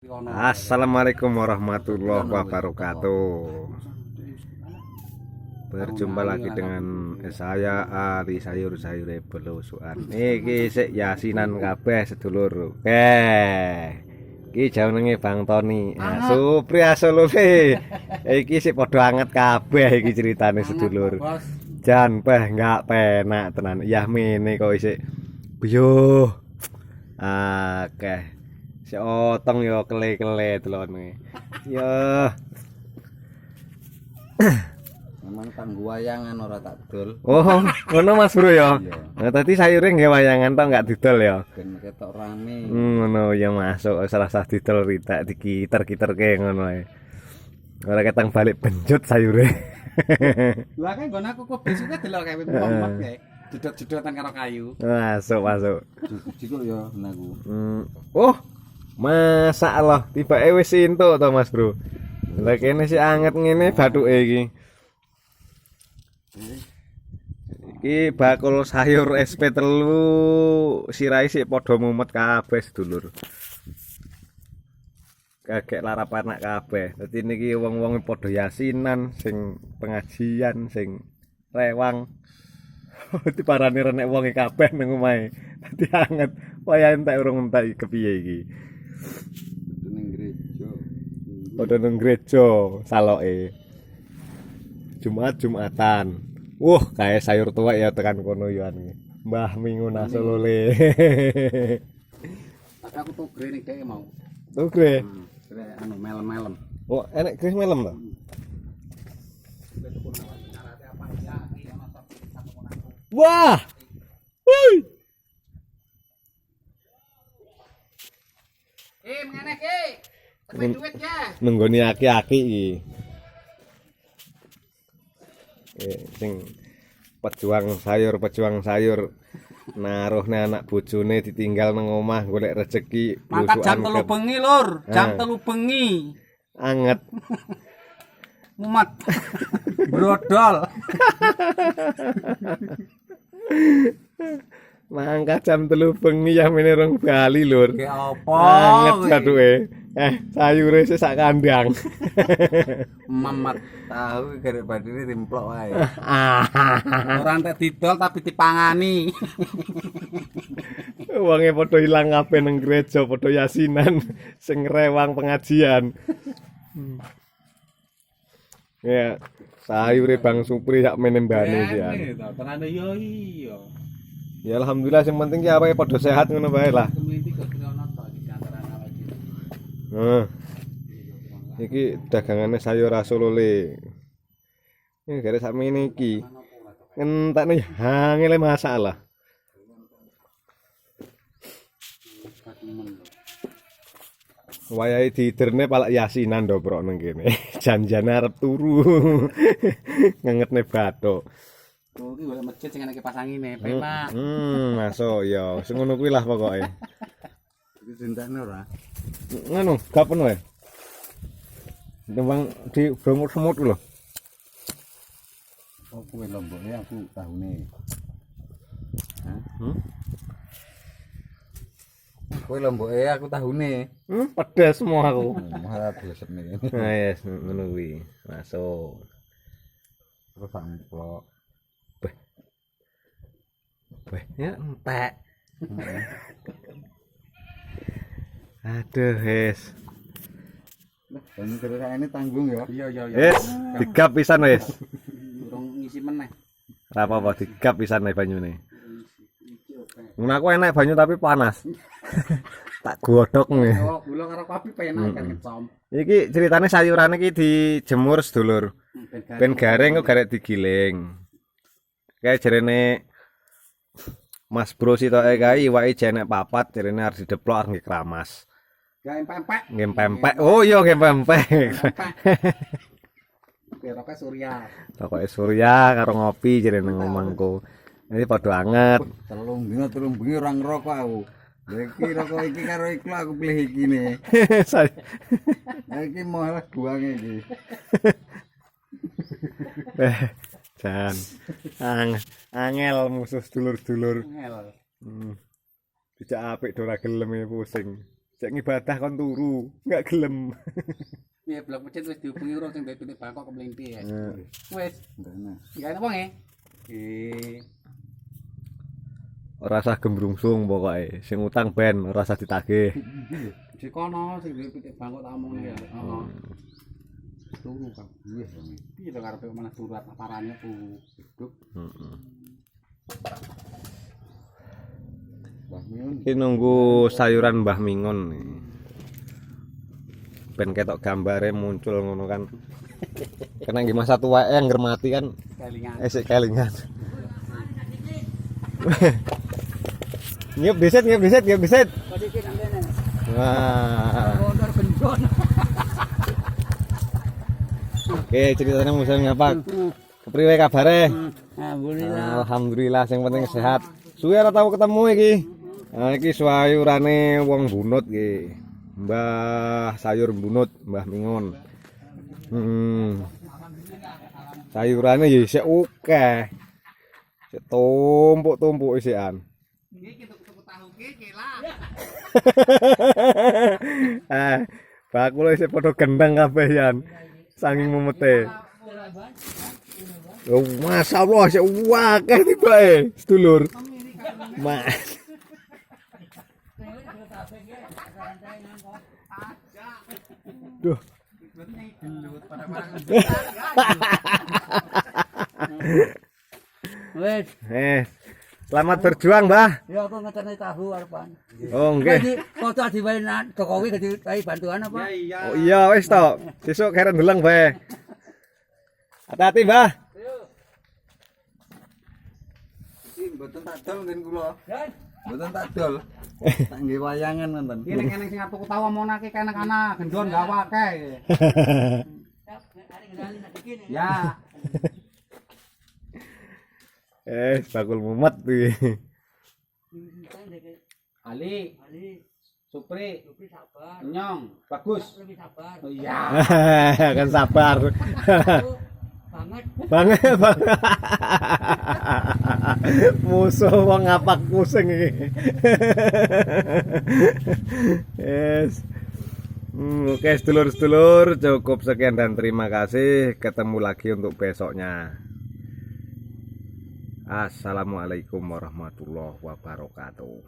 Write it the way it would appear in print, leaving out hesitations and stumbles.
Assalamualaikum warahmatullahi wabarakatuh. Berjumpa lagi dengan saya Ali sayur-sayure belusukan. Iki sik yasinan kabeh sedulur. Iki jenenge Bang Toni. Supri asolule. Iki sik padha anget kabeh iki ceritane sedulur. Jan peh enggak penak tenan. Yah mene kok isik. Yo. Akeh. Si otong yo kele-kele telone. Yo. Memang tangguh wayangan ora tak dol. Oh, ngono Mas Bro ya. Nah, tadi sayure nggih wayangan tok enggak didol ya. Ben ketok rame. Ngono ya masuk salah satu didol ritak dikiter-kiterke ngono ae. Ora ketang balik benjut sayure. Lah kan nggon aku kok besok delok kae wong kae. Jedot-jedotan karo kayu. Masuk. Jiko ya naku. Oh, masalah tibake wis entuk to Mas Bro. Lah kene sih anget ngene bathuke iki. Iki bakul sayur SP telu sirai sik padha mumet kabeh sedulur. Kagek larap anak kabeh. Dadi niki wong-wong padha yasinan, sing pengajian, sing rewang. Diparani renek wonge kabeh nang omahe. Dadi anget. Waya entek urung entek kepiye iki. Ning gereja. Padha nang gereja saloke. Jumatan. Kae sayur tuwek ya tekan kono yo anu. Mbah Mingun asolole. Aku tuh grene kae mau. Tugre. Anu melem-melem. Oh, enek kris melem to? Wah. Woi. Mengene ki. Tapi duit ya. Nenggoni aki-aki iki. Sing pejuang sayur naruhne anak bojone ditinggal nang omah golek rezeki Mangkat jam 3 bengi, Lur. Jam 3 bengi. Anget. Mumet. Brodol. Mangkat jam 3 bengi ya mene rong bali, Lur. Ki apa? Anget bathuke. Sayure sik sak kandang. Mamat tahu garek badine timplok wae. Ora entek didol tapi dipangani. Wonge padha ilang kabeh nang gereja, padha yasinan, sing rewang pengajian. Ya, sayure Bang Supri sak mene mbane iki ya. Tenane yo iya. Ya alhamdulillah sing penting ki awake padha sehat ngono bae lah. Kemelinti kok ono to di antarane awake. Iki dagangane sayur asolole. Ini garek sakmene iki. Entekne hangele masalah. Wayahe diiderne palak yasinan do prok nang kene. Janjane arep turu. Ngengetne bathuk. Oh iki golek masjid sing ana kipas angine, pemak. Masuk ya. Sing ngono kuwi lah pokoke. Iki dintene ora. Ngono, kapan wae? Dembang di bromot semut lho. Oh kuwi lombokne aku tahune. Hah? Kuwi lomboke aku tahune. Pedes semua aku. Malah blesep nih. Nah, yes, ngono kuwi. Masuk. Terus amplok. Beh, ya entek. Aduh, wis. Dan terus ini tanggung ya. Iya. Wis, digap pisan wis. Durung ngisi meneh. Ora apa-apa, digap pisan ae banyune. Ngono aku enak banyu tapi panas. Tak godhog nih. Oh, gula karo kopi penak kan kecom. Iki ceritane sayurane iki dijemur sedulur. Ben garing kok garek digiling. Kayak jarene Mas Bro sitoke kae iwake jenek papat jarene arep dideplok arep nggih kramas. Gawe pempek. Nggih pempek. Oh iya nggih pempek. Rokoke Surya. Rokoke Surya karo ngopi jarene ngomongku. Ini padha anget. Telung bengi ora ngerokok aku. Iki rokok iki karo iku aku pilih iki ne. Iki malah buange iki. Jan. Angel musuh dulur-dulur. Angel. Dijak apik ora gelem pusing. Cek ngibadah kon turu, enggak gelem. Piye blok masjid wis dihubungi urung sing duwe Bangkok kemlinti ya. Heeh. Wis. Ndene. Ya apa nge? Ora usah gembrungsung pokoke. Sing utang ben ora usah ditagih. Di kono sing duwe pitik Bangkok tak omongne ya. Heeh. Turu kan. Wis dong. Piye to karepe malah turu aparane ku hidup. Heeh. Mbah Miun. Iki nunggu sayuran Mbah Mingon nih. Ben ketok gambare muncul ngono kan. Kena nggih masa tua yang ngermati kan Kelingan. esek kelingan. Ngiup diset, ngiup diset, ngiup diset. Sedikit antene. Wah. Motor benjon. Oke, ceritanya musim ngapa? Kepriwe kabare? Alhamdulillah. Alhamdulillah, yang penting sehat. Suwe ora tau ketemu iki. Nah, iki sayurane wong bunut iki. Mbah sayur bunut, Mbah Mingon. Sayurane ya isih akeh. Sik tumpuk-tumpuk isian. Iki tuku tahu ki lah. Bakul isih padha gendang kabeh yan. Saking memete. Oh, masyaallah sik akeh tibae, sedulur. Mas. Duh. Wes, Selamat berjuang, Mbah. ya aku ngeterne tahu arepan. Oh, nggih. Jadi foto diwainan Jokowi dadi bantuan apa? Oh iya wis to. Sesuk keren ndeleng bae. Hati-hati, Mbah. Iki mboten tak dol nggen kula. Mboten tak dol. Tak nggih wayangan ngoten. Iki nek eneng sing aku tahu omonake kanak-kanak gendon gak akeh. Ya, Bakul mumet iki. Ali, Supri, Nyong, bagus. Oh iya. Kan sabar. Banget. Musuh wong ngapak pusing iki. Yes. Oke sedulur-sedulur, cukup sekian dan terima kasih. Ketemu lagi untuk besoknya. Assalamualaikum warahmatullahi wabarakatuh.